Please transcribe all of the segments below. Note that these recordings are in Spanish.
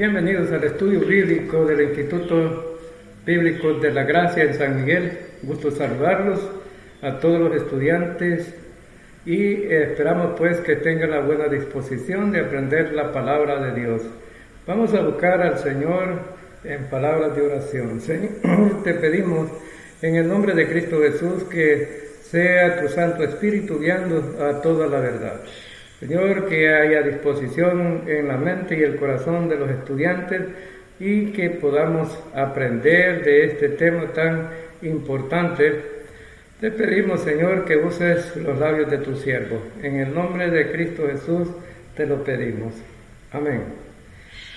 Bienvenidos al estudio bíblico del Instituto Bíblico de la Gracia en San Miguel. Gusto saludarlos a todos los estudiantes y esperamos pues que tengan la buena disposición de aprender la palabra de Dios. Vamos a buscar al Señor en palabras de oración. Señor, te pedimos en el nombre de Cristo Jesús que sea tu Santo Espíritu guiando a toda la verdad. Señor, que haya disposición en la mente y el corazón de los estudiantes y que podamos aprender de este tema tan importante. Te pedimos, Señor, que uses los labios de tu siervo. En el nombre de Cristo Jesús te lo pedimos. Amén.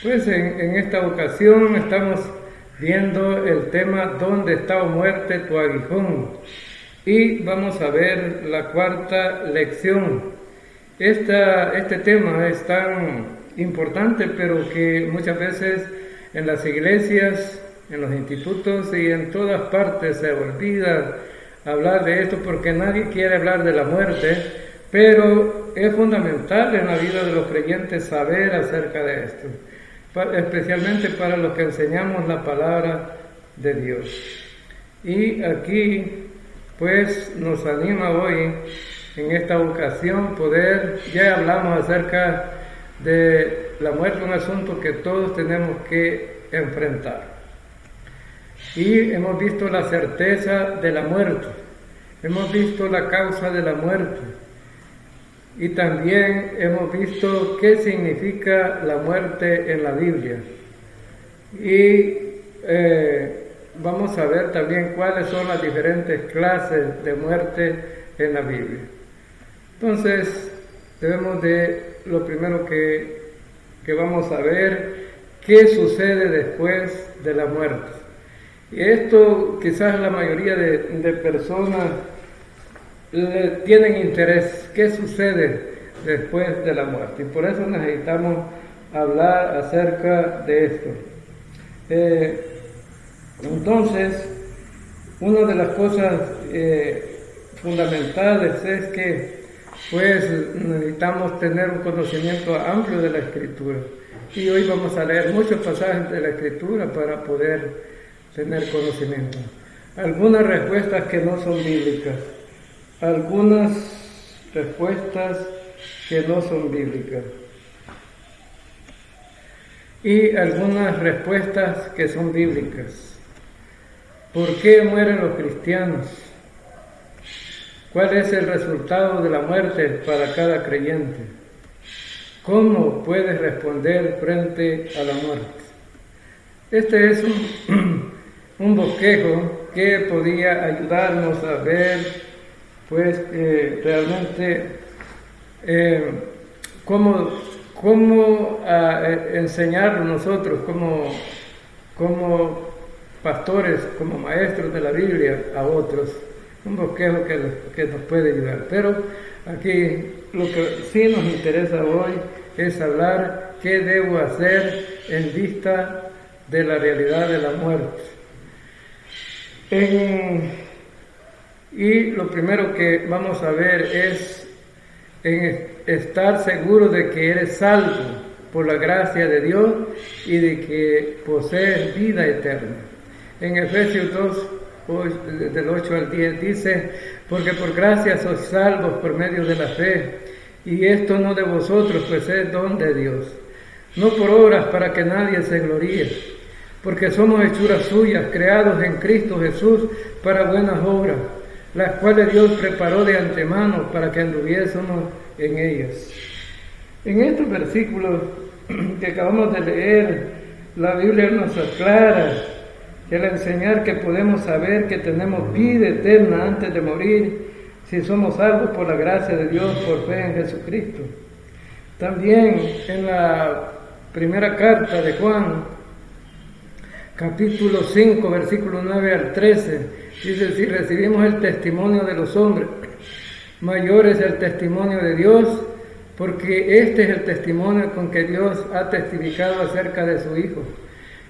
Pues en esta ocasión estamos viendo el tema ¿Dónde está, oh muerte, tu aguijón? Y vamos a ver la cuarta lección. Este tema es tan importante, pero que muchas veces en las iglesias, en los institutos y en todas partes se olvida hablar de esto porque nadie quiere hablar de la muerte, pero es fundamental en la vida de los creyentes saber acerca de esto, especialmente para los que enseñamos la palabra de Dios. Y aquí pues nos anima hoy en esta ocasión ya hablamos acerca de la muerte, un asunto que todos tenemos que enfrentar. Y hemos visto la certeza de la muerte, hemos visto la causa de la muerte y también hemos visto qué significa la muerte en la Biblia. Y vamos a ver también cuáles son las diferentes clases de muerte en la Biblia. Entonces, lo primero que vamos a ver, qué sucede después de la muerte. Y esto quizás la mayoría de personas tienen interés, qué sucede después de la muerte. Y por eso necesitamos hablar acerca de esto. Entonces, una de las cosas fundamentales es que pues necesitamos tener un conocimiento amplio de la Escritura, y hoy vamos a leer muchos pasajes de la Escritura para poder tener conocimiento. Algunas respuestas que no son bíblicas, y algunas respuestas que son bíblicas. ¿Por qué mueren los cristianos? ¿Cuál es el resultado de la muerte para cada creyente? ¿Cómo puedes responder frente a la muerte? Este es un bosquejo que podía ayudarnos a ver, pues, realmente cómo enseñar nosotros como pastores, como maestros de la Biblia a otros. Un bosquejo que nos puede ayudar. Pero aquí lo que sí nos interesa hoy es hablar qué debo hacer en vista de la realidad de la muerte. Y lo primero que vamos a ver es en estar seguro de que eres salvo por la gracia de Dios y de que posees vida eterna. En Efesios 2, del 8 al 10 dice: porque por gracia sois salvos por medio de la fe, y esto no de vosotros, pues es don de Dios, no por obras para que nadie se gloríe, porque somos hechuras suyas, creados en Cristo Jesús para buenas obras, las cuales Dios preparó de antemano para que anduviésemos en ellas. En estos versículos que acabamos de leer, la Biblia nos aclara que al enseñar que podemos saber que tenemos vida eterna antes de morir, si somos salvos por la gracia de Dios por fe en Jesucristo. También en la primera carta de Juan, capítulo 5, versículo 9 al 13, dice: si recibimos el testimonio de los hombres, mayor es el testimonio de Dios, porque este es el testimonio con que Dios ha testificado acerca de su Hijo.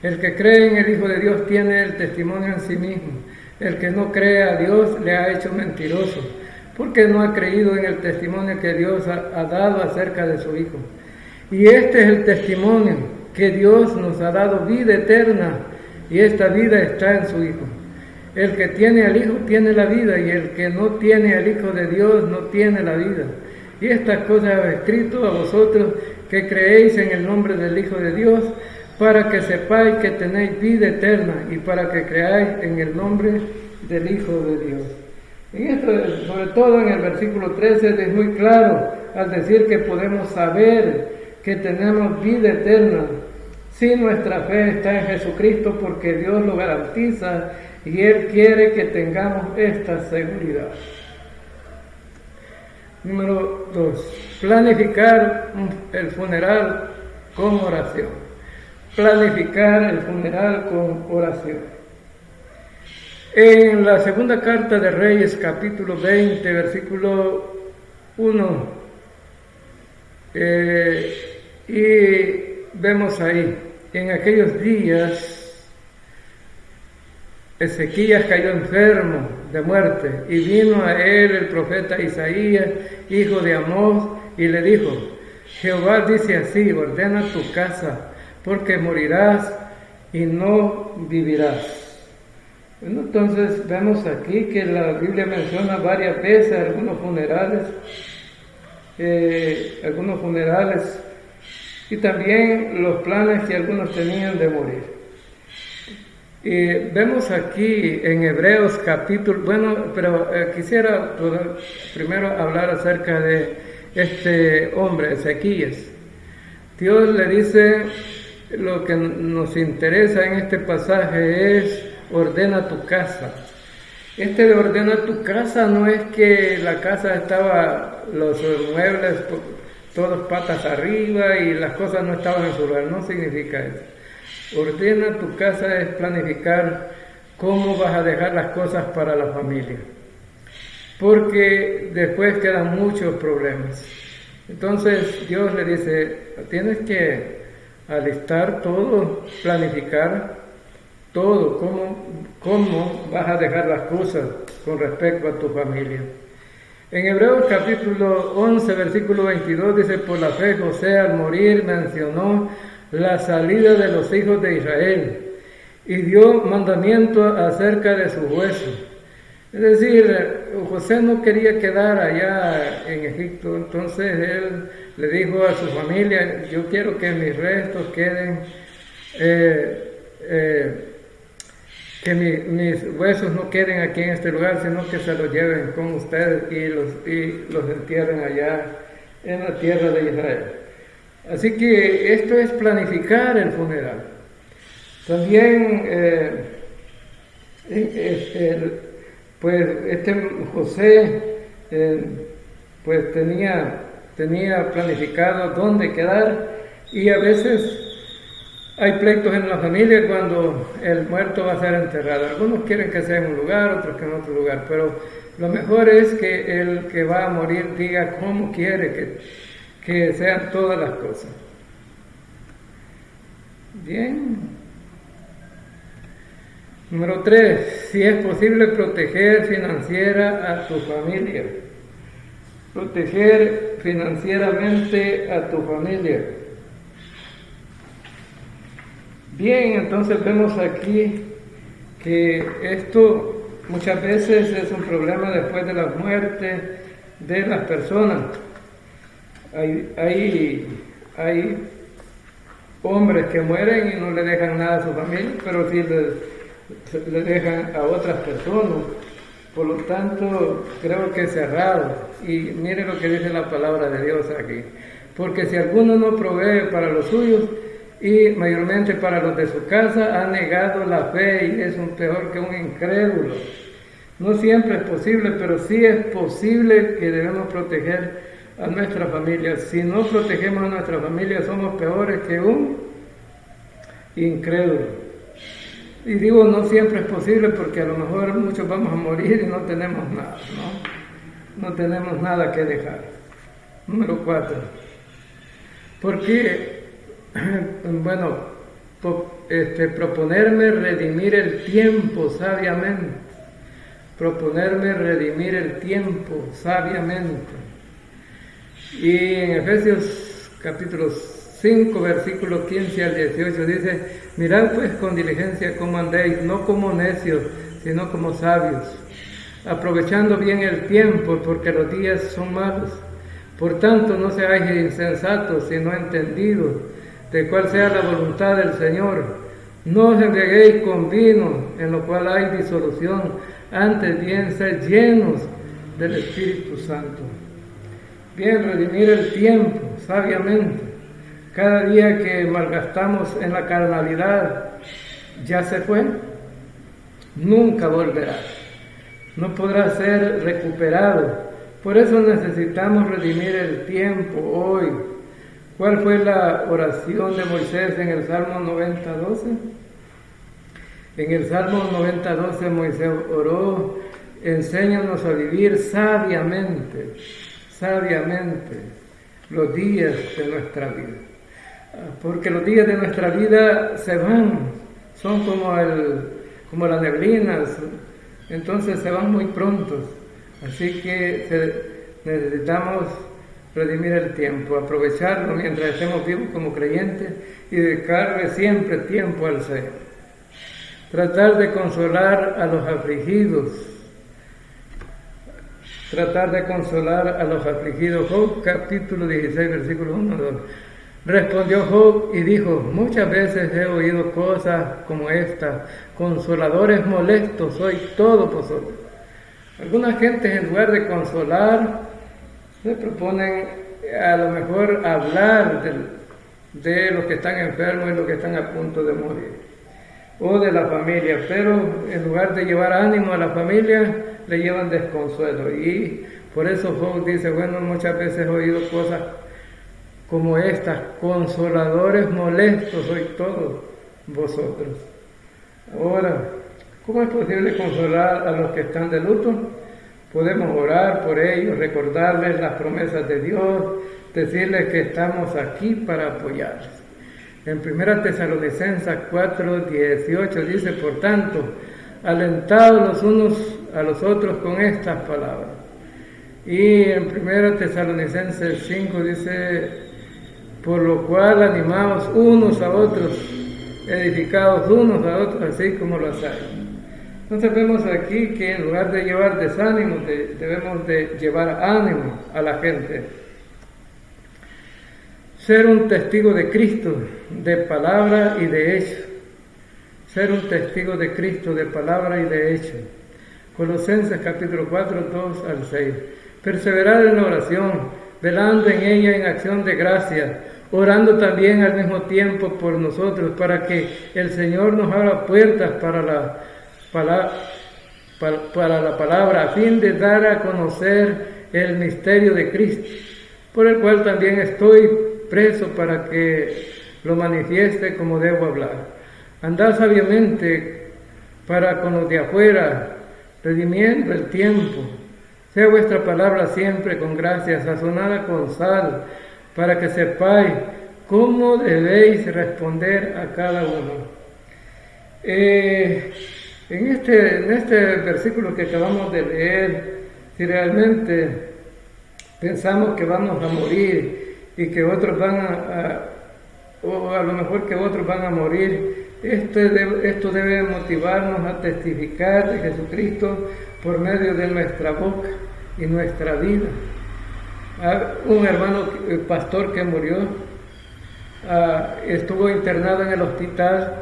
El que cree en el Hijo de Dios tiene el testimonio en sí mismo. El que no cree a Dios le ha hecho mentiroso, porque no ha creído en el testimonio que Dios ha dado acerca de su Hijo. Y este es el testimonio, que Dios nos ha dado vida eterna y esta vida está en su Hijo. El que tiene al Hijo tiene la vida, y el que no tiene al Hijo de Dios no tiene la vida. Y estas cosas he escrito a vosotros que creéis en el nombre del Hijo de Dios, para que sepáis que tenéis vida eterna, y para que creáis en el nombre del Hijo de Dios. Y esto, sobre todo en el versículo 13, es muy claro al decir que podemos saber que tenemos vida eterna si nuestra fe está en Jesucristo, porque Dios lo garantiza y Él quiere que tengamos esta seguridad. Número 2. Planificar el funeral con oración. Planificar el funeral con oración. En la segunda carta de Reyes, capítulo 20, versículo 1, y vemos ahí, en aquellos días, Ezequías cayó enfermo de muerte, y vino a él el profeta Isaías, hijo de Amós, y le dijo: Jehová dice así, ordena tu casa, porque morirás y no vivirás. Bueno, entonces vemos aquí que la Biblia menciona varias veces algunos funerales y también los planes que algunos tenían de morir. Vemos aquí en Hebreos capítulo, quisiera primero hablar acerca de este hombre, Ezequías. Dios le dice, lo que nos interesa en este pasaje es: ordena tu casa. Este de ordena tu casa no es que la casa estaba, los muebles todos patas arriba y las cosas no estaban en su lugar, no significa eso. Ordena tu casa es planificar cómo vas a dejar las cosas para la familia, porque después quedan muchos problemas. Entonces Dios le dice, tienes que alistar todo, planificar todo, cómo vas a dejar las cosas con respecto a tu familia. En Hebreos capítulo 11, versículo 22 dice: por la fe José al morir mencionó la salida de los hijos de Israel y dio mandamiento acerca de sus huesos. Es decir, José no quería quedar allá en Egipto, entonces él le dijo a su familia: yo quiero que mis restos queden, que mis huesos no queden aquí en este lugar, sino que se los lleven con ustedes y los entierren allá en la tierra de Israel. Así que esto es planificar el funeral. También, José, pues tenía planificado dónde quedar, y a veces hay pleitos en la familia cuando el muerto va a ser enterrado. Algunos quieren que sea en un lugar, otros que en otro lugar, pero lo mejor es que el que va a morir diga cómo quiere que sean todas las cosas. Bien. Número 3. Si es posible proteger financiera a tu familia. Proteger financieramente a tu familia. Bien, entonces vemos aquí que esto muchas veces es un problema después de la muerte de las personas. Hay hombres que mueren y no le dejan nada a su familia, pero sí le dejan a otras personas. Por lo tanto, creo que es cerrado. Y mire lo que dice la palabra de Dios aquí. Porque si alguno no provee para los suyos, y mayormente para los de su casa, ha negado la fe y es peor que un incrédulo. No siempre es posible, pero sí es posible que debemos proteger a nuestra familia. Si no protegemos a nuestra familia, somos peores que un incrédulo. Y digo, no siempre es posible porque a lo mejor muchos vamos a morir y no tenemos nada, ¿no? No tenemos nada que dejar. Número 4. Porque proponerme redimir el tiempo sabiamente. Proponerme redimir el tiempo sabiamente. Y en Efesios capítulo 5, versículo 15 al 18, dice: mirad pues con diligencia cómo andéis, no como necios, sino como sabios, aprovechando bien el tiempo, porque los días son malos. Por tanto, no seáis insensatos, sino entendidos de cuál sea la voluntad del Señor. No os embriaguéis con vino, en lo cual hay disolución, antes bien sed llenos del Espíritu Santo. Bien, redimir el tiempo sabiamente. Cada día que malgastamos en la carnalidad ya se fue, nunca volverá, no podrá ser recuperado. Por eso necesitamos redimir el tiempo hoy. ¿Cuál fue la oración de Moisés en el Salmo 90:12? En el Salmo 90:12 Moisés oró: enséñanos a vivir sabiamente los días de nuestra vida. Porque los días de nuestra vida se van, son como las neblinas, entonces se van muy pronto. Así que necesitamos redimir el tiempo, aprovecharlo mientras estemos vivos como creyentes y dedicarle siempre tiempo al Señor. Tratar de consolar a los afligidos. Job capítulo 16, versículo 1 y 2. Respondió Job y dijo: muchas veces he oído cosas como esta, consoladores molestos sois todos vosotros. Algunas gentes, en lugar de consolar, se proponen a lo mejor hablar de los que están enfermos y los que están a punto de morir, o de la familia, pero en lugar de llevar ánimo a la familia, le llevan desconsuelo. Y por eso Job dice: bueno, muchas veces he oído cosas como estas, consoladores molestos sois todos vosotros. Ahora, ¿cómo es posible consolar a los que están de luto? Podemos orar por ellos, recordarles las promesas de Dios, decirles que estamos aquí para apoyarles. En 1 Tesalonicenses 4:18 dice: por tanto, alentados los unos a los otros con estas palabras. Y en 1 Tesalonicenses 5 dice: por lo cual animaos unos a otros, edificados unos a otros, así como lo hacéis. Entonces vemos aquí que en lugar de llevar desánimo, debemos de llevar ánimo a la gente. Ser un testigo de Cristo, de palabra y de hecho. Ser un testigo de Cristo, de palabra y de hecho. Colosenses capítulo 4, 2 al 6. Perseverar en la oración, velando en ella en acción de gracia, orando también al mismo tiempo por nosotros, para que el Señor nos abra puertas para la palabra, a fin de dar a conocer el misterio de Cristo, por el cual también estoy preso para que lo manifieste como debo hablar. Andad sabiamente para con los de afuera, redimiendo el tiempo. Sea vuestra palabra siempre con gracia, sazonada con sal, para que sepáis cómo debéis responder a cada uno. En este versículo que acabamos de leer, si realmente pensamos que vamos a morir y que otros o a lo mejor que otros van a morir, esto debe motivarnos a testificar de Jesucristo por medio de nuestra boca y nuestra vida. Un hermano pastor que murió, estuvo internado en el hospital,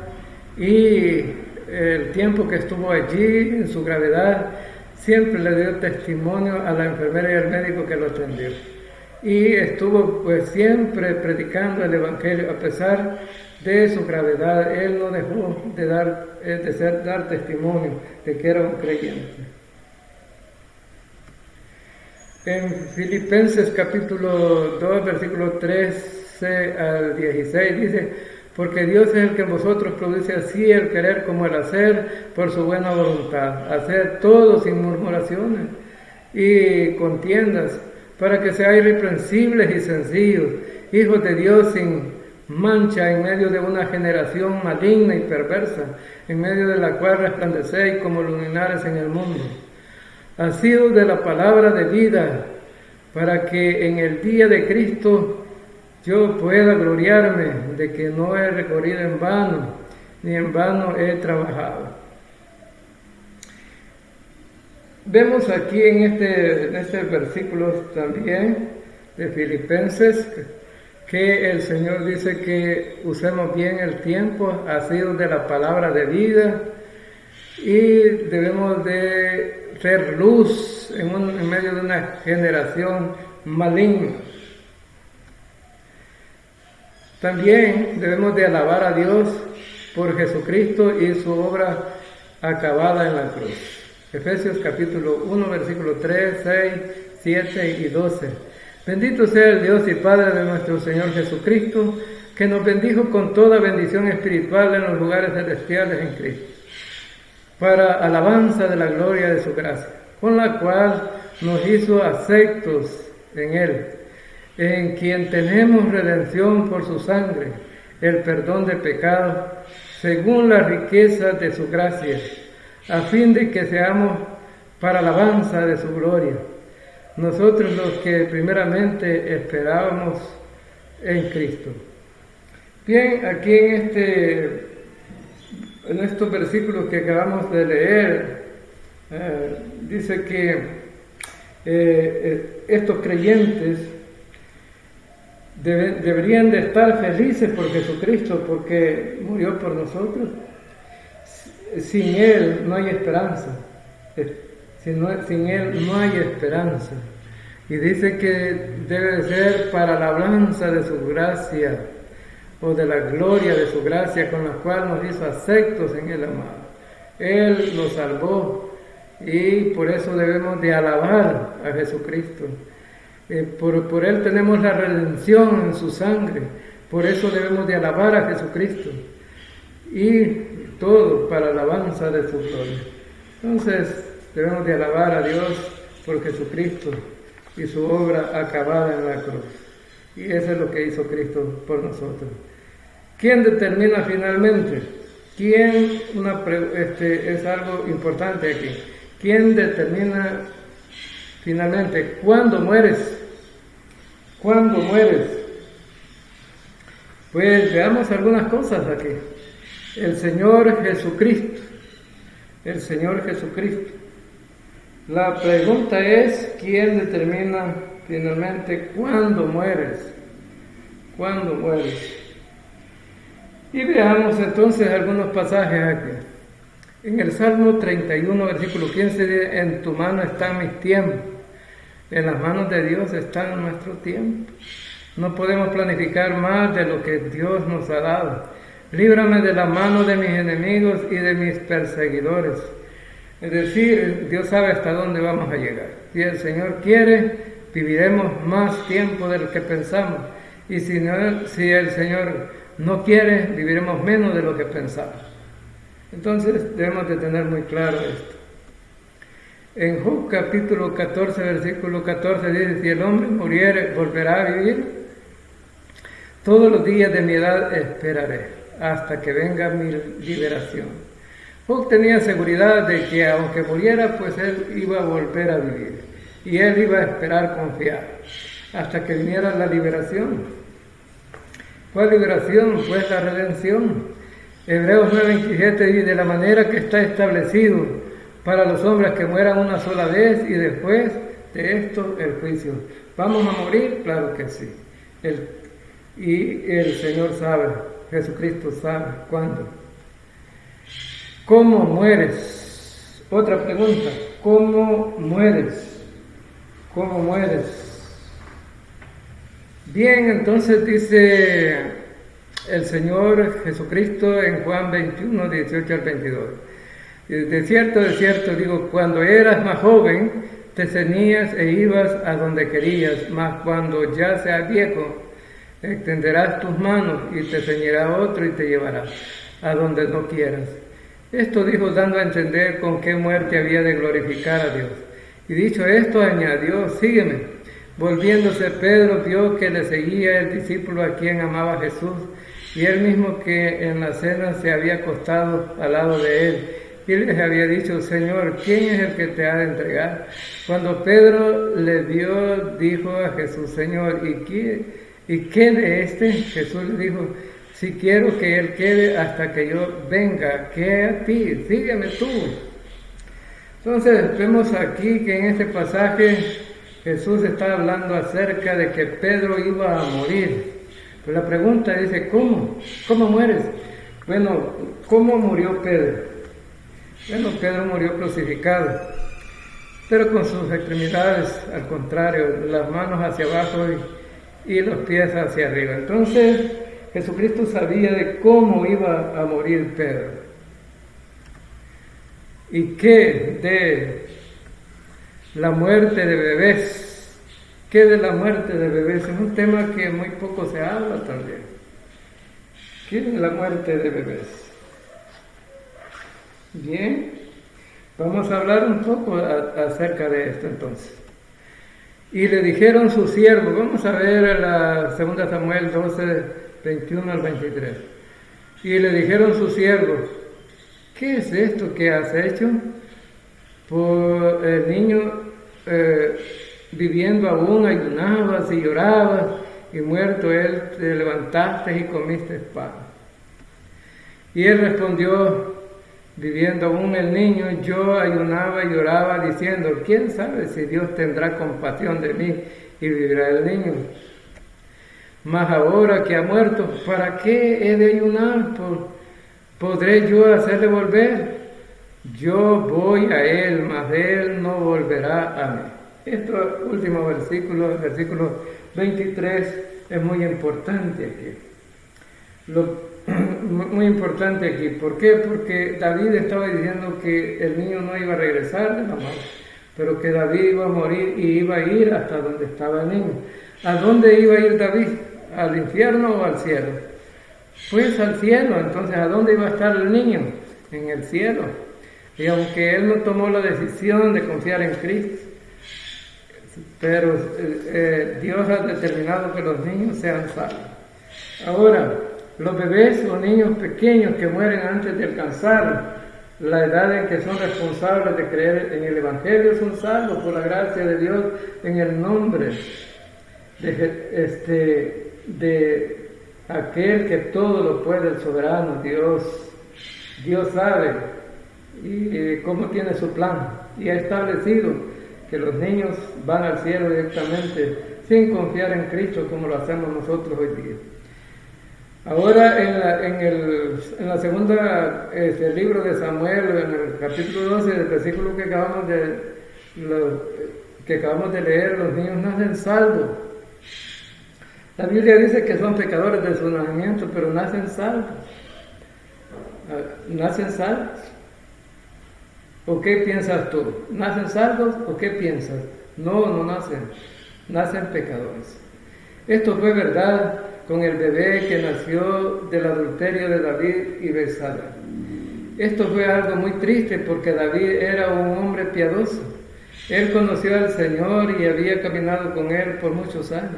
y el tiempo que estuvo allí, en su gravedad, siempre le dio testimonio a la enfermera y al médico que lo atendió. Y estuvo pues siempre predicando el Evangelio a pesar de su gravedad. Él no dejó de dar testimonio de que era un creyente. En Filipenses capítulo 2, versículo 13 al 16 dice: porque Dios es el que en vosotros produce así el querer como el hacer por su buena voluntad, hacer todo sin murmuraciones y contiendas, para que seáis irreprensibles y sencillos, hijos de Dios sin mancha en medio de una generación maligna y perversa, en medio de la cual resplandecéis como luminares en el mundo, asidos de la palabra de vida, para que en el día de Cristo yo pueda gloriarme de que no he recorrido en vano, ni en vano he trabajado. Vemos aquí en este versículo también de Filipenses que el Señor dice que usemos bien el tiempo, asidos de la palabra de vida, y debemos de ser luz en medio de una generación maligna. También debemos de alabar a Dios por Jesucristo y su obra acabada en la cruz. Efesios capítulo 1, versículo 3, 6, 7 y 12. Bendito sea el Dios y Padre de nuestro Señor Jesucristo, que nos bendijo con toda bendición espiritual en los lugares celestiales en Cristo, para alabanza de la gloria de su gracia, con la cual nos hizo aceptos en Él, en quien tenemos redención por su sangre, el perdón de pecados, según la riqueza de su gracia, a fin de que seamos para alabanza de su gloria. Nosotros los que primeramente esperábamos en Cristo. Bien, aquí en estos versículos que acabamos de leer, dice que estos creyentes deberían de estar felices por Jesucristo, porque murió por nosotros. Sin Él no hay esperanza. Sin Él no hay esperanza. Y dice que debe ser para la alabanza de su gracia, o de la gloria de su gracia, con la cual nos hizo aceptos en el amado. Él nos salvó, y por eso debemos de alabar a Jesucristo. Por Él tenemos la redención en su sangre, por eso debemos de alabar a Jesucristo, y todo para la alabanza de su gloria. Entonces debemos de alabar a Dios por Jesucristo y su obra acabada en la cruz. Y eso es lo que hizo Cristo por nosotros. ¿Quién determina finalmente? Es algo importante aquí. ¿Quién determina finalmente cuándo mueres? ¿Cuándo mueres? Pues veamos algunas cosas aquí. El Señor Jesucristo. El Señor Jesucristo. La pregunta es, ¿quién determina finalmente cuándo mueres? ¿Cuándo mueres? Y veamos entonces algunos pasajes aquí. En el Salmo 31, versículo 15, dice, en tu mano están mis tiempos. En las manos de Dios están nuestros tiempos. No podemos planificar más de lo que Dios nos ha dado. Líbrame de la mano de mis enemigos y de mis perseguidores. Es decir, Dios sabe hasta dónde vamos a llegar. Si el Señor quiere, viviremos más tiempo del que pensamos. Y si el Señor no quiere, viviremos menos de lo que pensamos. Entonces debemos de tener muy claro esto. En Job capítulo 14, versículo 14 dice, si el hombre muriere, volverá a vivir. Todos los días de mi edad esperaré, hasta que venga mi liberación. Job tenía seguridad de que aunque muriera, pues él iba a volver a vivir. Y él iba a esperar confiado, hasta que viniera la liberación. ¿Cuál liberación? Pues la redención. Hebreos 9:27 dice, de la manera que está establecido para los hombres que mueran una sola vez y después de esto el juicio. ¿Vamos a morir? Claro que sí. Y el Señor sabe, Jesucristo sabe cuándo. ¿Cómo mueres? Otra pregunta, ¿cómo mueres? ¿Cómo mueres? Bien, entonces dice el Señor Jesucristo en Juan 21, 18 al 22. De cierto digo, cuando eras más joven, te ceñías e ibas a donde querías, mas cuando ya seas viejo, extenderás tus manos y te ceñirá otro y te llevará a donde no quieras. Esto dijo dando a entender con qué muerte había de glorificar a Dios. Y dicho esto, añadió, sígueme. Volviéndose Pedro vio que le seguía el discípulo a quien amaba Jesús, y él mismo que en la cena se había acostado al lado de él. Y les había dicho, Señor, ¿quién es el que te ha de entregar? Cuando Pedro le vio, dijo a Jesús, Señor, ¿y y quede este. Jesús le dijo, si quiero que él quede hasta que yo venga, ¿qué a ti? Sígueme tú. Entonces vemos aquí que en este pasaje Jesús está hablando acerca de que Pedro iba a morir. Pues la pregunta dice, ¿cómo? ¿Cómo mueres? Bueno, ¿cómo murió Pedro? Bueno, Pedro murió crucificado, pero con sus extremidades, al contrario, las manos hacia abajo y los pies hacia arriba. Entonces, Jesucristo sabía de cómo iba a morir Pedro. ¿Y qué de la muerte de bebés? ¿Qué de la muerte de bebés? Es un tema que muy poco se habla también. ¿Qué de la muerte de bebés? Bien, vamos a hablar un poco acerca de esto entonces. Y le dijeron sus siervos, vamos a ver la 2 Samuel 12, 21 al 23. Y le dijeron sus siervos, ¿qué es esto que has hecho? Por el niño viviendo aún ayunabas y llorabas, y muerto él te levantaste y comiste pan. Y él respondió, viviendo aún el niño, yo ayunaba y lloraba diciendo, ¿quién sabe si Dios tendrá compasión de mí y vivirá el niño? Mas ahora que ha muerto, ¿para qué he de ayunar? ¿Podré yo hacerle volver? Yo voy a él, mas él no volverá a mí. Este último versículo, el versículo 23, es muy importante aquí. Muy importante aquí. ¿Por qué? Porque David estaba diciendo que el niño no iba a regresar de la muerte, pero que David iba a morir y iba a ir hasta donde estaba el niño. ¿A dónde iba a ir David? ¿Al infierno o al cielo? Pues al cielo. Entonces, ¿a dónde iba a estar el niño? En el cielo. Y aunque él no tomó la decisión de confiar en Cristo, pero Dios ha determinado que los niños sean salvos. Ahora, los bebés o niños pequeños que mueren antes de alcanzar la edad en que son responsables de creer en el Evangelio son salvos por la gracia de Dios en el nombre de aquel que todo lo puede, el soberano Dios. Dios sabe y cómo tiene su plan y ha establecido que los niños van al cielo directamente sin confiar en Cristo como lo hacemos nosotros hoy día. Ahora en la segunda libro de Samuel, en el capítulo 12, el versículo que acabamos de leer, los niños nacen salvos. La Biblia dice que son pecadores de su nacimiento, pero nacen salvos. ¿Nacen salvos? ¿O qué piensas tú? ¿Nacen salvos o qué piensas? No nacen. Nacen pecadores. Esto fue verdad con el bebé que nació del adulterio de David y Betsabé. Esto fue algo muy triste porque David era un hombre piadoso. Él conoció al Señor y había caminado con Él por muchos años.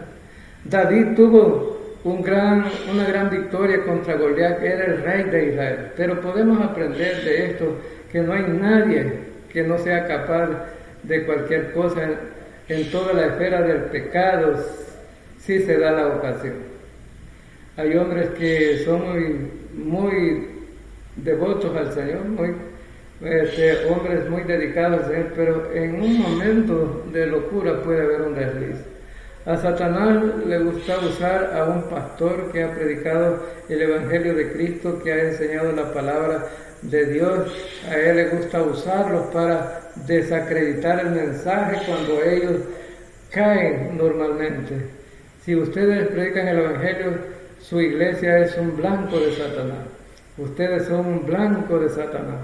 David tuvo una gran victoria contra Goliat, que era el rey de Israel. Pero podemos aprender de esto que no hay nadie que no sea capaz de cualquier cosa en toda la esfera del pecado si se da la ocasión. Hay hombres que son muy devotos al Señor, hombres muy dedicados a Él, pero en un momento de locura puede haber un desliz. A Satanás le gusta usar a un pastor que ha predicado el Evangelio de Cristo, que ha enseñado la palabra de Dios. A él le gusta usarlos para desacreditar el mensaje cuando ellos caen normalmente. Si ustedes predican el Evangelio, su iglesia es un blanco de Satanás. Ustedes son un blanco de Satanás.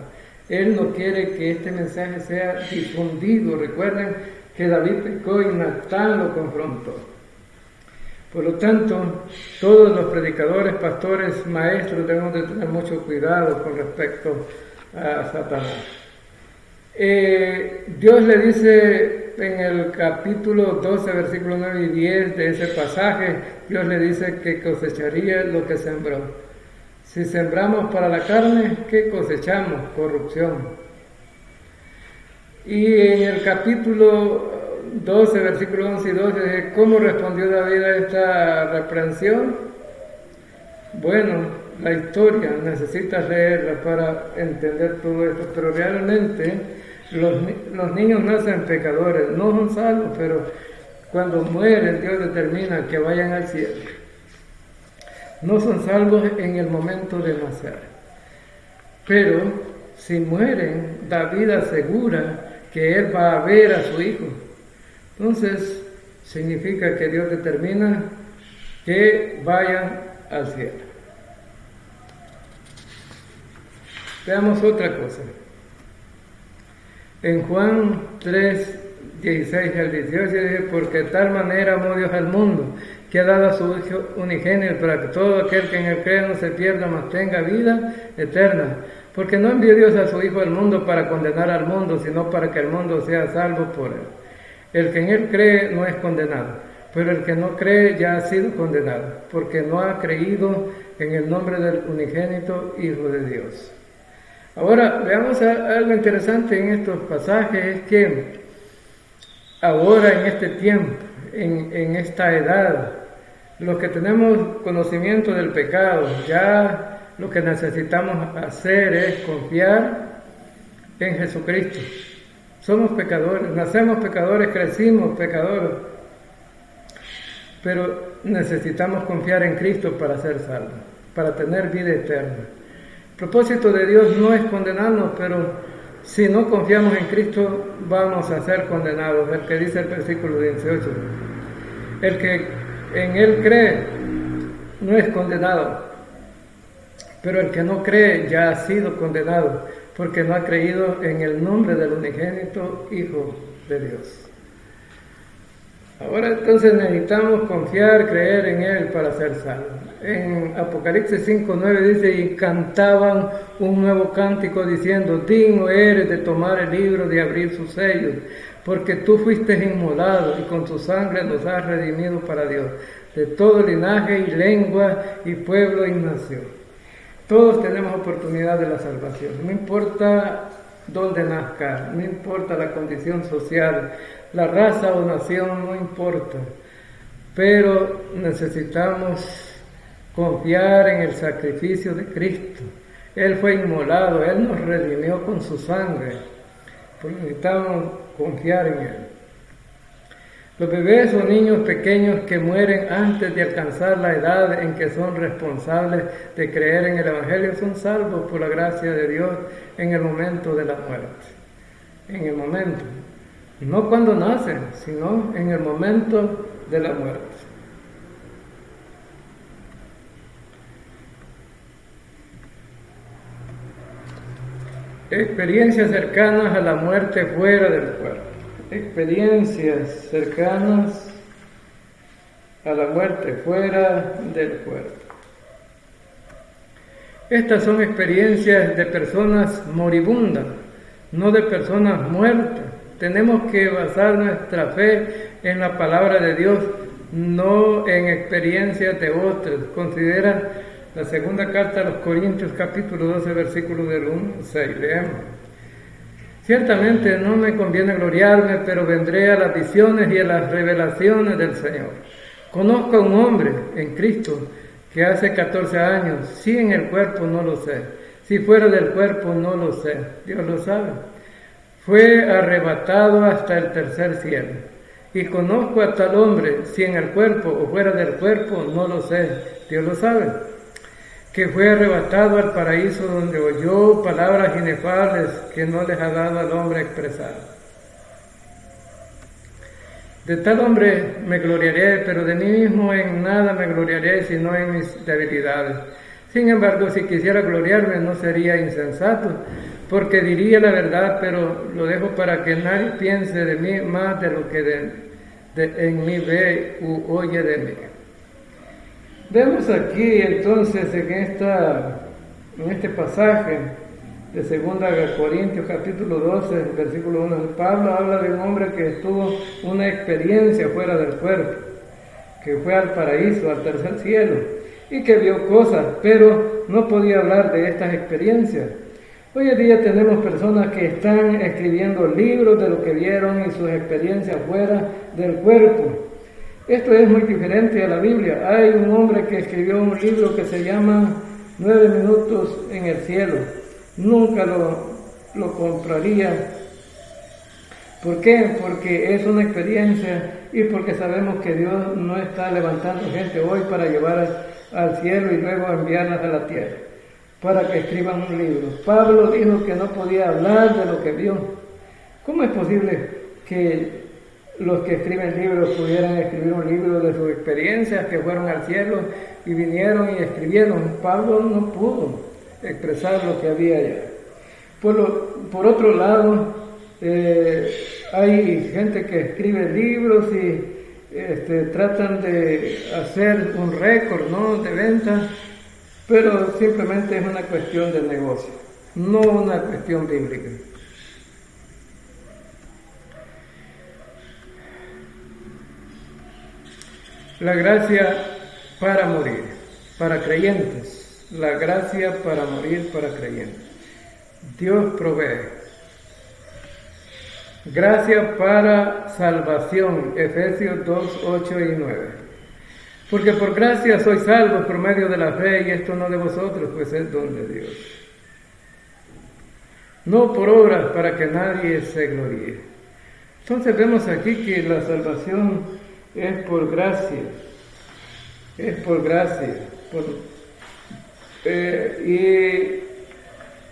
Él no quiere que este mensaje sea difundido. Recuerden que David pecó y Natán lo confrontó. Por lo tanto, todos los predicadores, pastores, maestros debemos de tener mucho cuidado con respecto a Satanás. Dios le dice en el capítulo 12, versículos 9 y 10 de ese pasaje, Dios le dice que cosecharía lo que sembró. Si sembramos para la carne, ¿qué cosechamos? Corrupción. Y en el capítulo 12, versículos 11 y 12, ¿cómo respondió David a esta reprensión? Bueno, la historia, necesitas leerla para entender todo esto, pero realmente los niños nacen pecadores, no son salvos, pero cuando mueren Dios determina que vayan al cielo. No son salvos en el momento de nacer, pero si mueren, David asegura que él va a ver a su hijo. Entonces, significa que Dios determina que vayan al cielo. Veamos otra cosa. En Juan 3, 16 al 18 dice, porque de tal manera amó Dios al mundo, que ha dado a su Hijo unigénito, para que todo aquel que en él cree no se pierda, mas tenga vida eterna. Porque no envió Dios a su Hijo al mundo para condenar al mundo, sino para que el mundo sea salvo por él. El que en él cree no es condenado, pero el que no cree ya ha sido condenado, porque no ha creído en el nombre del unigénito Hijo de Dios. Ahora, veamos algo interesante en estos pasajes, es que ahora en este tiempo, en esta edad, los que tenemos conocimiento del pecado, ya lo que necesitamos hacer es confiar en Jesucristo. Somos pecadores, nacemos pecadores, crecimos pecadores, pero necesitamos confiar en Cristo para ser salvos, para tener vida eterna. El propósito de Dios no es condenarnos, pero si no confiamos en Cristo vamos a ser condenados. El que dice el versículo 18, el que en Él cree no es condenado, pero el que no cree ya ha sido condenado, porque no ha creído en el nombre del unigénito Hijo de Dios. Ahora entonces necesitamos confiar, creer en Él para ser salvos. En Apocalipsis 5:9 dice, y cantaban un nuevo cántico diciendo, digno eres de tomar el libro, de abrir sus sellos, porque tú fuiste inmolado y con tu sangre nos has redimido para Dios, de todo linaje y lengua y pueblo y nación. Todos tenemos oportunidad de la salvación, no importa dónde nazca, no importa la condición social, la raza o nación, no importa, pero necesitamos confiar en el sacrificio de Cristo. Él fue inmolado, Él nos redimió con su sangre, pero necesitamos confiar en Él. Los bebés o niños pequeños que mueren antes de alcanzar la edad en que son responsables de creer en el Evangelio son salvos por la gracia de Dios en el momento de la muerte. En el momento, no cuando nacen, sino en el momento de la muerte. Experiencias cercanas a la muerte fuera del cuerpo. Experiencias cercanas a la muerte fuera del cuerpo. Estas son experiencias de personas moribundas, no de personas muertas. Tenemos que basar nuestra fe en la palabra de Dios, no en experiencias de otros. Considera la segunda carta a los Corintios, capítulo 12, versículos del 1 al 6. Leemos. Ciertamente no me conviene gloriarme, pero vendré a las visiones y a las revelaciones del Señor. Conozco a un hombre en Cristo que hace 14 años, si en el cuerpo no lo sé, si fuera del cuerpo no lo sé, Dios lo sabe. Fue arrebatado hasta el tercer cielo. Y conozco a tal hombre, si en el cuerpo o fuera del cuerpo no lo sé, Dios lo sabe. Que fue arrebatado al paraíso donde oyó palabras inefables que no les ha dado al hombre expresar. De tal hombre me gloriaré, pero de mí mismo en nada me gloriaré, sino en mis debilidades. Sin embargo, si quisiera gloriarme no sería insensato, porque diría la verdad, pero lo dejo para que nadie piense de mí más de lo que en mí ve u oye de mí. Vemos aquí entonces en este pasaje de 2 Corintios capítulo 12, versículo 1, Pablo habla de un hombre que tuvo una experiencia fuera del cuerpo, que fue al paraíso, al tercer cielo, y que vio cosas, pero no podía hablar de estas experiencias. Hoy en día tenemos personas que están escribiendo libros de lo que vieron y sus experiencias fuera del cuerpo. Esto es muy diferente a la Biblia. Hay un hombre que escribió un libro que se llama 9 minutos en el cielo. Nunca lo compraría. ¿Por qué? Porque es una experiencia y porque sabemos que Dios no está levantando gente hoy para llevar al cielo y luego enviarlas a la tierra, para que escriban un libro. Pablo dijo que no podía hablar de lo que vio. ¿Cómo es posible que los que escriben libros pudieran escribir un libro de sus experiencias, que fueron al cielo y vinieron y escribieron? Pablo no pudo expresar lo que había allá. Por otro lado, hay gente que escribe libros y tratan de hacer un récord, ¿no?, de venta, pero simplemente es una cuestión de negocio, no una cuestión bíblica. La gracia para morir, para creyentes. La gracia para morir para creyentes. Dios provee. Gracia para salvación, Efesios 2, 8 y 9. Porque por gracia sois salvos por medio de la fe, y esto no de vosotros, pues es don de Dios. No por obras, para que nadie se gloríe. Entonces vemos aquí que la salvación es por gracia. Es por gracia. Y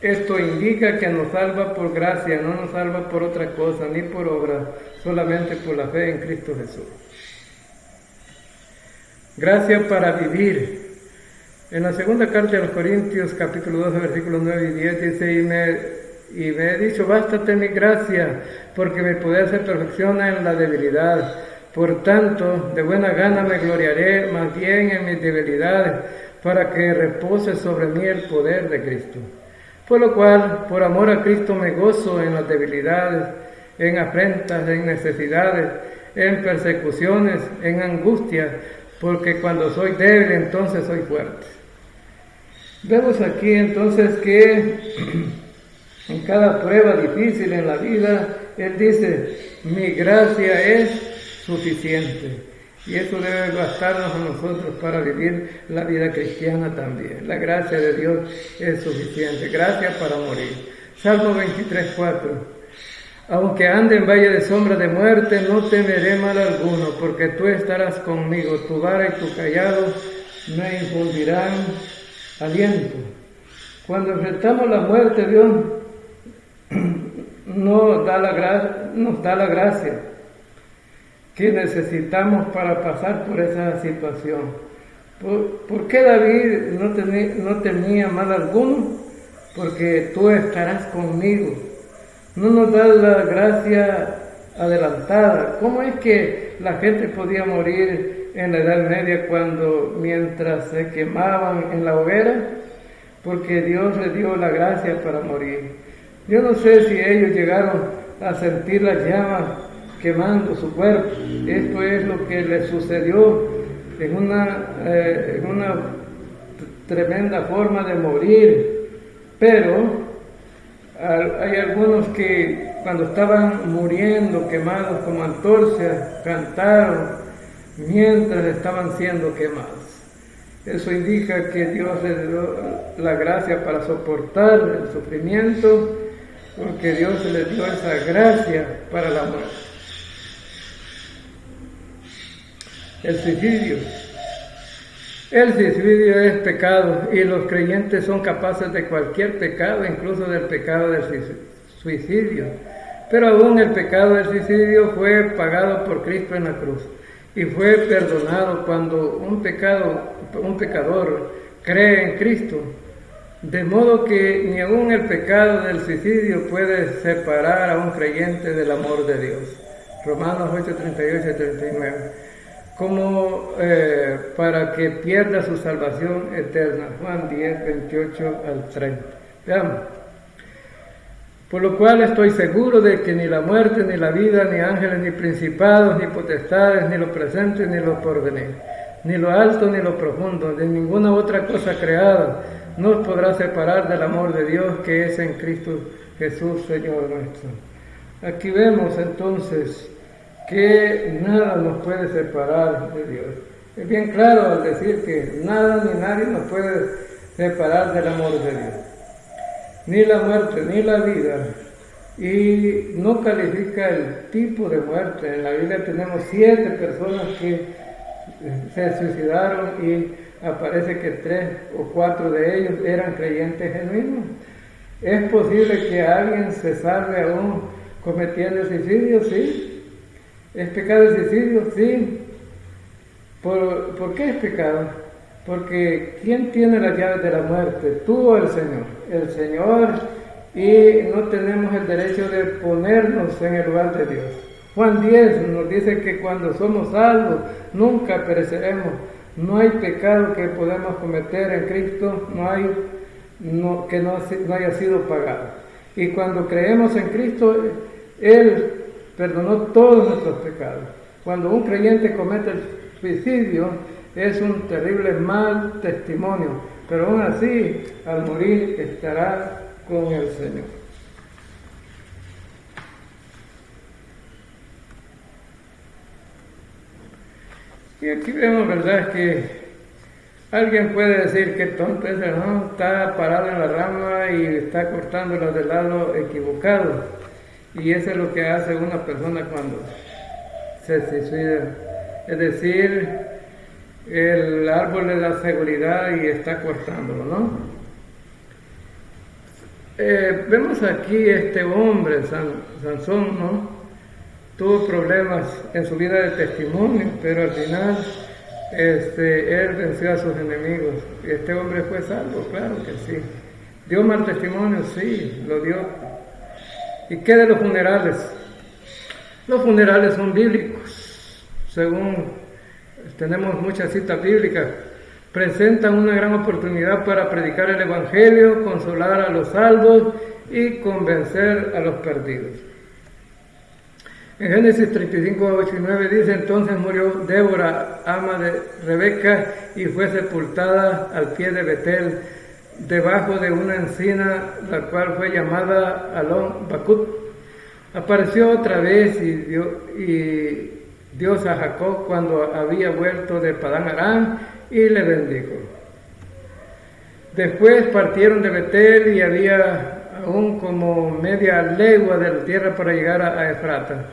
esto indica que nos salva por gracia, no nos salva por otra cosa, ni por obra, solamente por la fe en Cristo Jesús. Gracia para vivir. En la segunda carta de los Corintios, capítulo 12, versículos 9 y 10, dice, y me he dicho, bástate mi gracia, porque mi poder se perfecciona en la debilidad. Por tanto, de buena gana me gloriaré más bien en mis debilidades, para que repose sobre mí el poder de Cristo. Por lo cual, por amor a Cristo me gozo en las debilidades, en afrentas, en necesidades, en persecuciones, en angustia, porque cuando soy débil, entonces soy fuerte. Vemos aquí entonces que en cada prueba difícil en la vida, Él dice, mi gracia es suficiente. Y eso debe bastarnos a nosotros para vivir la vida cristiana también. La gracia de Dios es suficiente. Gracia para morir. Salmo 23, 4. Aunque ande en valle de sombra de muerte, no temeré mal alguno, porque tú estarás conmigo. Tu vara y tu cayado me infundirán aliento. Cuando enfrentamos la muerte, Dios nos da la gracia que necesitamos para pasar por esa situación. ¿Por qué David no tenía mal alguno? Porque tú estarás conmigo. No nos da la gracia adelantada. ¿Cómo es que la gente podía morir en la Edad Media mientras se quemaban en la hoguera? Porque Dios les dio la gracia para morir. Yo no sé si ellos llegaron a sentir las llamas quemando su cuerpo. Esto es lo que le sucedió en una tremenda forma de morir. Pero hay algunos que cuando estaban muriendo quemados como antorchas, cantaron mientras estaban siendo quemados. Eso indica que Dios les dio la gracia para soportar el sufrimiento, porque Dios les dio esa gracia para la muerte. El suicidio. El suicidio es pecado y los creyentes son capaces de cualquier pecado, incluso del pecado del suicidio. Pero aún el pecado del suicidio fue pagado por Cristo en la cruz y fue perdonado cuando un pecador cree en Cristo. De modo que ni aún el pecado del suicidio puede separar a un creyente del amor de Dios. Romanos 8, 38 y 39. Como para que pierda su salvación eterna. Juan 10, 28 al 30. Veamos. Por lo cual estoy seguro de que ni la muerte, ni la vida, ni ángeles, ni principados, ni potestades, ni lo presente, ni lo porvenir, ni lo alto, ni lo profundo, ni ninguna otra cosa creada nos podrá separar del amor de Dios que es en Cristo Jesús, Señor nuestro. Aquí vemos entonces que nada nos puede separar de Dios. Es bien claro al decir que nada ni nadie nos puede separar del amor de Dios. Ni la muerte, ni la vida. Y no califica el tipo de muerte. En la Biblia tenemos 7 personas que se suicidaron y aparece que 3 o 4 de ellos eran creyentes genuinos. ¿Es posible que alguien se salve aún cometiendo suicidio? Sí. ¿Es pecado el suicidio? Sí. ¿Por qué es pecado? Porque ¿quién tiene las llaves de la muerte? Tú o el Señor. El Señor, y no tenemos el derecho de ponernos en el lugar de Dios. Juan 10 nos dice que cuando somos salvos nunca pereceremos. No hay pecado que podamos cometer en Cristo, que no haya sido pagado. Y cuando creemos en Cristo, Él perdonó todos nuestros pecados. Cuando un creyente comete el suicidio, es un terrible mal testimonio, pero aún así, al morir, estará con el Señor. Y aquí vemos, ¿verdad?, que alguien puede decir que tonto es, ¿no? Está parado en la rama y está cortándola del lado equivocado. Y eso es lo que hace una persona cuando se suicida. Es decir, el árbol le da seguridad y está cortándolo, ¿no? Vemos aquí este hombre, Sansón, ¿no? Tuvo problemas en su vida de testimonio, pero al final él venció a sus enemigos. Este hombre fue salvo, claro que sí. ¿Dio mal testimonio? Sí, lo dio. ¿Y qué de los funerales? Los funerales son bíblicos, según tenemos muchas citas bíblicas. Presentan una gran oportunidad para predicar el Evangelio, consolar a los salvos y convencer a los perdidos. En Génesis 35, 8 y 9 dice: entonces murió Débora, ama de Rebeca, y fue sepultada al pie de Betel, debajo de una encina, la cual fue llamada Alon Bacut. Apareció otra vez y Dios a Jacob cuando había vuelto de Padán Aram y le bendijo. Después partieron de Betel y había aún como media legua de la tierra para llegar a Efrata.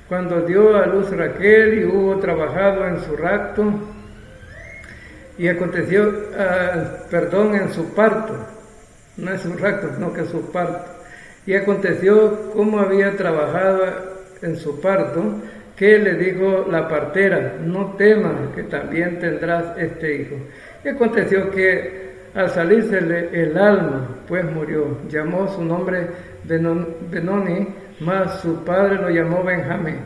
Cuando dio a luz Raquel y hubo trabajado en su rapto, y aconteció, en su parto, no es su rapto, sino que su parto. Y aconteció como había trabajado en su parto, que le dijo la partera: no temas, que también tendrás este hijo. Y aconteció que al salírsele el alma, pues murió. Llamó su nombre Benoni, mas su padre lo llamó Benjamín.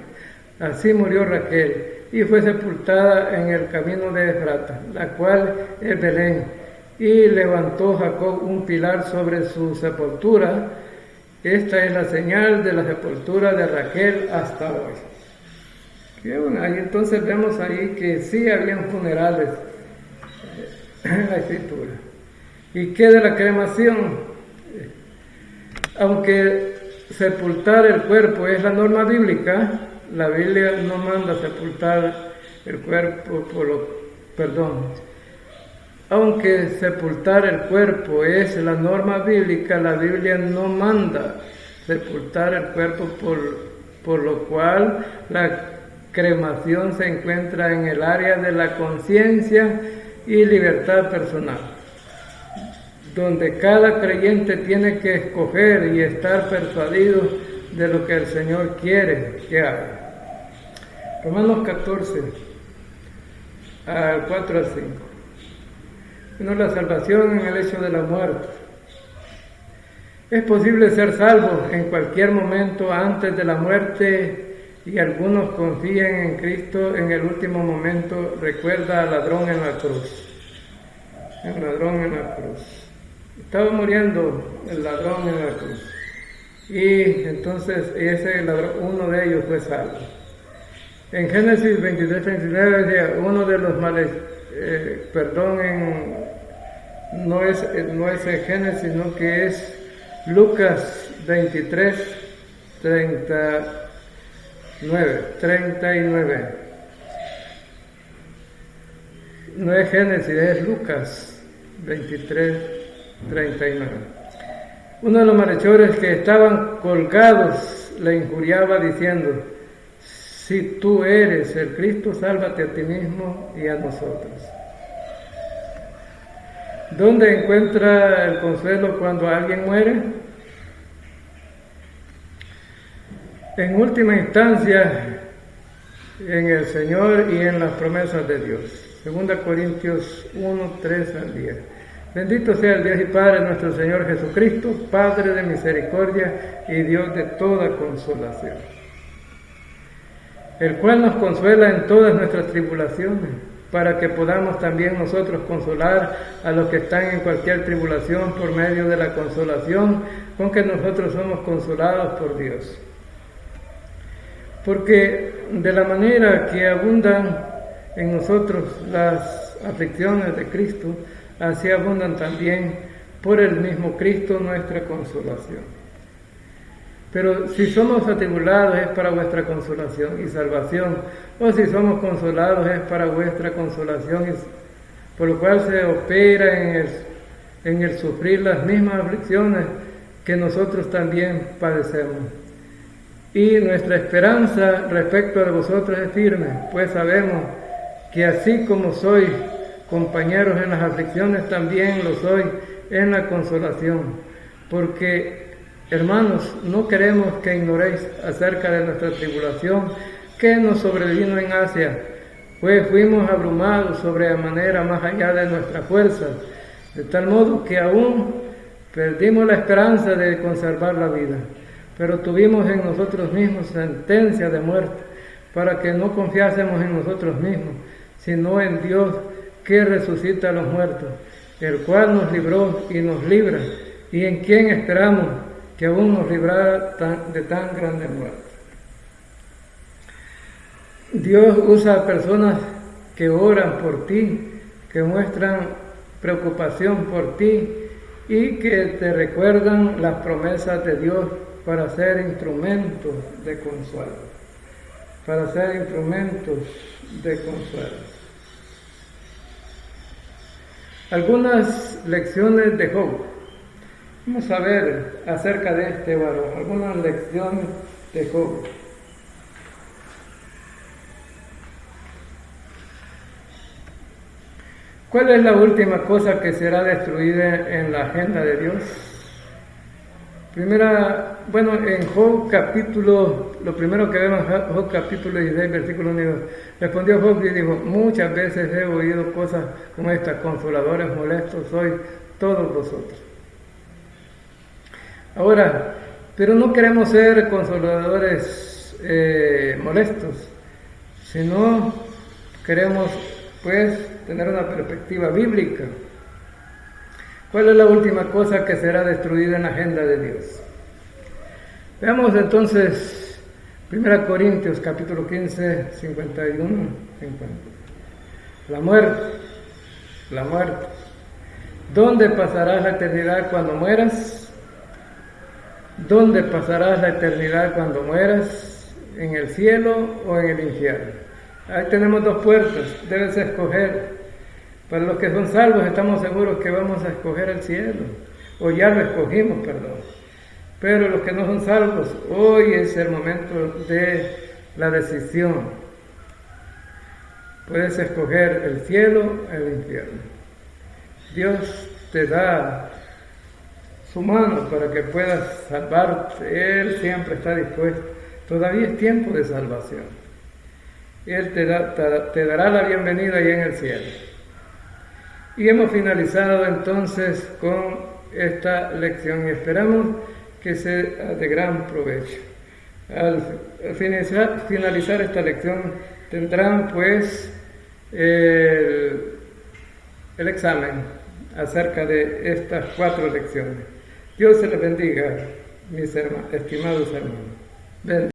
Así murió Raquel, y fue sepultada en el camino de Efrata, la cual es Belén. Y levantó Jacob un pilar sobre su sepultura. Esta es la señal de la sepultura de Raquel hasta hoy. Y ahí entonces vemos ahí que sí habían funerales en la Escritura. ¿Y qué de la cremación? Aunque sepultar el cuerpo es la norma bíblica, la Biblia no manda sepultar el cuerpo Aunque sepultar el cuerpo es la norma bíblica, la Biblia no manda sepultar el cuerpo, por lo cual la cremación se encuentra en el área de la conciencia y libertad personal, donde cada creyente tiene que escoger y estar persuadido de lo que el Señor quiere que haga. Romanos 14, 4 a 5. No, la salvación en el hecho de la muerte. Es posible ser salvo en cualquier momento antes de la muerte, y algunos confían en Cristo en el último momento. Recuerda al ladrón en la cruz. El ladrón en la cruz. Estaba muriendo el ladrón en la cruz. Y entonces ese ladrón, uno de ellos fue salvo. En Génesis 23, 39, uno de los males, no es en Génesis, sino que es Lucas 23, 39. No es Génesis, es Lucas 23, 39. Uno de los malhechores que estaban colgados le injuriaba diciendo: si tú eres el Cristo, sálvate a ti mismo y a nosotros. ¿Dónde encuentra el consuelo cuando alguien muere? En última instancia, en el Señor y en las promesas de Dios. 2 Corintios 1, 3 al 10. Bendito sea el Dios y Padre nuestro Señor Jesucristo, Padre de misericordia y Dios de toda consolación, el cual nos consuela en todas nuestras tribulaciones, para que podamos también nosotros consolar a los que están en cualquier tribulación por medio de la consolación con que nosotros somos consolados por Dios. Porque de la manera que abundan en nosotros las aflicciones de Cristo, así abundan también por el mismo Cristo nuestra consolación. Pero si somos atribulados es para vuestra consolación y salvación, o si somos consolados es para vuestra consolación, por lo cual se opera en el sufrir las mismas aflicciones que nosotros también padecemos. Y nuestra esperanza respecto de vosotros es firme, pues sabemos que así como sois compañeros en las aflicciones, también lo soy en la consolación. Porque, hermanos, no queremos que ignoréis acerca de nuestra tribulación que nos sobrevino en Asia, pues fuimos abrumados sobremanera más allá de nuestra fuerza, de tal modo que aún perdimos la esperanza de conservar la vida. Pero tuvimos en nosotros mismos sentencia de muerte, para que no confiásemos en nosotros mismos, sino en Dios que resucita a los muertos, el cual nos libró y nos libra, y en quien esperamos que aún nos librará de tan grande muerte. Dios usa a personas que oran por ti, que muestran preocupación por ti y que te recuerdan las promesas de Dios para ser instrumentos de consuelo, para ser instrumentos de consuelo. Algunas lecciones de Job. Vamos a ver acerca de este varón, algunas lecciones de Job. ¿Cuál es la última cosa que será destruida en la agenda de Dios? En Job capítulo, lo primero que vemos en Job capítulo 16, versículo 1, respondió Job y dijo: muchas veces he oído cosas como estas, consoladores molestos sois todos vosotros. Ahora, pero no queremos ser consoladores molestos, sino queremos tener una perspectiva bíblica. ¿Cuál es la última cosa que será destruida en la agenda de Dios? Veamos entonces 1 Corintios capítulo 15, 51, 50. La muerte. ¿Dónde pasarás la eternidad cuando mueras? ¿Dónde pasarás la eternidad cuando mueras? ¿En el cielo o en el infierno? Ahí tenemos dos puertas, debes escoger. Para los que son salvos estamos seguros que vamos a escoger el cielo, o ya lo escogimos, perdón. Pero los que no son salvos, hoy es el momento de la decisión. Puedes escoger el cielo o el infierno. Dios te da su mano para que puedas salvarte. Él siempre está dispuesto. Todavía es tiempo de salvación. Él te dará la bienvenida ahí en el cielo. Y hemos finalizado entonces con esta lección y esperamos que sea de gran provecho. Al finalizar esta lección tendrán el examen acerca de estas 4 lecciones. Dios se les bendiga, mis estimados hermanos.